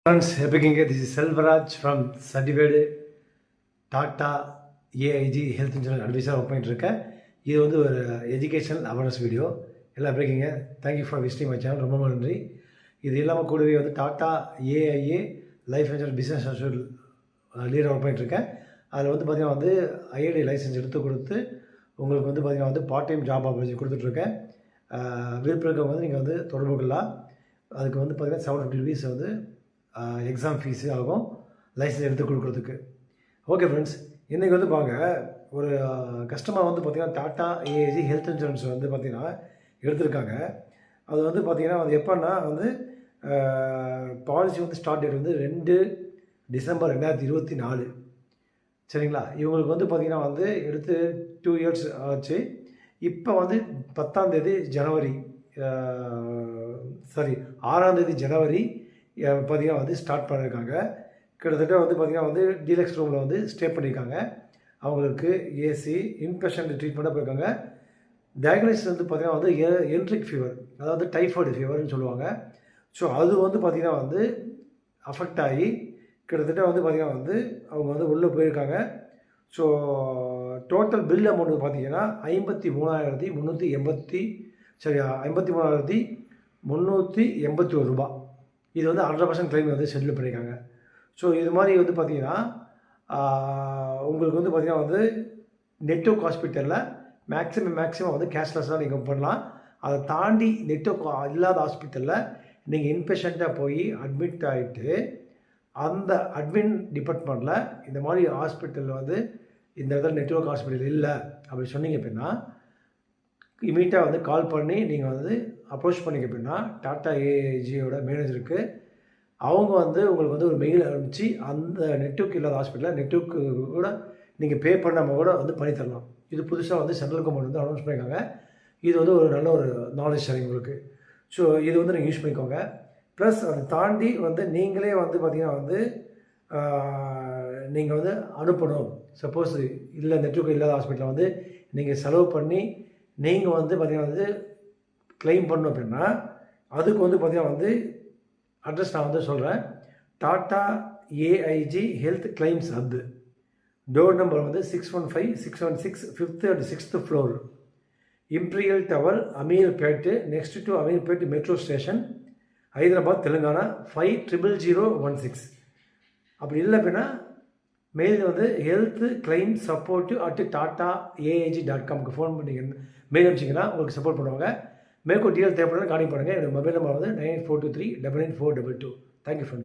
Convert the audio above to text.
Friends, this is Selvaraj from Certified Tata AIG Health Insurance Advisor work பண்ணிட்டுருக்கேன். இது வந்து ஒரு எஜுகேஷனல் அவேர்னஸ் வீடியோ. எல்லாம் எப்படி இருக்கீங்க? Thank you for visiting my channel. ரொம்ப நன்றி. இது இல்லாமல் கூடவே வந்து tata AIA life insurance business associate leader work பண்ணிட்டுருக்கேன். அதில் வந்து பார்த்திங்கன்னா வந்து ஐஐடி லைசன்ஸ் எடுத்து கொடுத்து உங்களுக்கு வந்து பார்த்திங்கன்னா வந்து பார்ட் டைம் ஜாப் ஆப்பர்ச்சுனிட்டி கொடுத்துட்ருக்கேன். விருப்பம் இருக்கவங்க வந்து நீங்கள் வந்து தொடர்பு கொள்ளலாம். அதுக்கு வந்து பார்த்திங்கன்னா 750 rupees வந்து எக்ஸாம் ஃபீஸு ஆகும் லைசன்ஸ் எடுத்து கொடுக்குறதுக்கு. ஓகே ஃப்ரெண்ட்ஸ், இன்றைக்கி வந்து பாருங்க, ஒரு கஸ்டமர் வந்து பார்த்திங்கன்னா டாட்டா ஏஐஜி ஹெல்த் இன்சூரன்ஸ் வந்து பார்த்திங்கன்னா எடுத்திருக்காங்க. அது வந்து பார்த்திங்கன்னா அது எப்போன்னா வந்து பாலிசி வந்து ஸ்டார்ட் டேட் வந்து 2 டிசம்பர் 2024. சரிங்களா? இவங்களுக்கு வந்து பார்த்திங்கன்னா வந்து எடுத்து 2 years ஆச்சு. இப்போ வந்து 10ஆம் தேதி ஜனவரி 6ஆம் தேதி ஜனவரி பார்த்திங்கன்னா வந்து ஸ்டார்ட் பண்ணியிருக்காங்க. கிட்டத்தட்ட வந்து பார்த்திங்கன்னா வந்து டீலக்ஸ் ரூமில் வந்து ஸ்டே பண்ணியிருக்காங்க. அவங்களுக்கு ஏசி இன்பேஷண்ட் ட்ரீட்மெண்ட்டாக போயிருக்காங்க. டயக்னைஸ் வந்து பார்த்திங்கன்னா வந்து என்ட்ரிக் ஃபீவர், அதாவது டைஃபாய்டு ஃபீவர்னு சொல்லுவாங்க. ஸோ அது வந்து பார்த்திங்கன்னா வந்து அஃபெக்ட் ஆகி கிட்டத்தட்ட வந்து பார்த்திங்கன்னா வந்து அவங்க வந்து உள்ளே போயிருக்காங்க. ஸோ டோட்டல் பில் அமௌண்ட் பார்த்திங்கன்னா 53,381 ரூபா. இது வந்து 100% கிளைம் வந்து செட்டில் பண்ணியிருக்காங்க. ஸோ இது மாதிரி வந்து பார்த்திங்கன்னா உங்களுக்கு வந்து பார்த்திங்கன்னா வந்து நெட்வொர்க் ஹாஸ்பிட்டலில் மேக்ஸிமம் வந்து கேஷ்லெஸ்ஸாக நீங்கள் பண்ணலாம். அதை தாண்டி நெட்வொர்க் இல்லாத ஹாஸ்பிட்டலில் நீங்கள் இன்பேஷண்ட்டாக போய் அட்மிட் ஆகிட்டு அந்த அட்மின் டிபார்ட்மெண்ட்டில் இந்த மாதிரி ஹாஸ்பிட்டலில் வந்து இந்த இடத்துல நெட்வொர்க் ஹாஸ்பிட்டல் இல்லை அப்படி சொன்னீங்க அப்படின்னா இமீடியட்டாக வந்து கால் பண்ணி நீங்கள் வந்து அப்ரோச் பண்ணிக்க அப்படின்னா டாட்டா ஏஐஜியோட மேனேஜருக்கு அவங்க வந்து உங்களுக்கு வந்து ஒரு மெயில் அனுப்பிச்சு அந்த நெட்வொர்க் இல்லாத ஹாஸ்பிட்டலில் நெட்வொர்க்கு கூட நீங்கள் பே பண்ணாமல் கூட வந்து பண்ணித்தரலாம். இது புதுசாக வந்து சென்ட்ரல் கவர்மெண்ட் வந்து அனௌன்ஸ் பண்ணியிருக்காங்க. இது வந்து ஒரு நல்ல ஒரு நாலேஜ் ஷேரிங் உங்களுக்கு. ஸோ இது வந்து நீங்கள் யூஸ் பண்ணிக்கோங்க. ப்ளஸ் அதை தாண்டி வந்து நீங்களே வந்து பார்த்திங்கன்னா வந்து நீங்கள் வந்து அனுப்பணும். சப்போஸ் இல்லை நெட்வொர்க் இல்லாத ஹாஸ்பிட்டலில் வந்து நீங்கள் செலவு பண்ணி நீங்கள் வந்து பார்த்திங்கன்னா வந்து கிளைம் பண்ணணும் அப்படின்னா அதுக்கு வந்து பார்த்திங்கன்னா வந்து அட்ரஸ் நான் வந்து சொல்கிறேன். Tata AIG health claims hub, door number வந்து 615-616 5th and 6th floor, imperial tower, Ameerpet, next to Ameerpet metro station, Hyderabad, Telangana 500016. அப்படி இல்லை அப்படின்னா மெயில் வந்து ஹெல்த் கிளைம் support@tataAIG.com ஃபோன் பண்ணி மெயில் அனுப்பிச்சிங்கன்னா உங்களுக்கு சப்போர்ட் பண்ணுவாங்க. மேற்கொண்டு டீட்டெயில் தேவைப்படுறது கான்டெக்ட் பண்ணுங்கள். என்னோட மொபைல் நம்பர் வந்து 9423 99422. Thank you friend.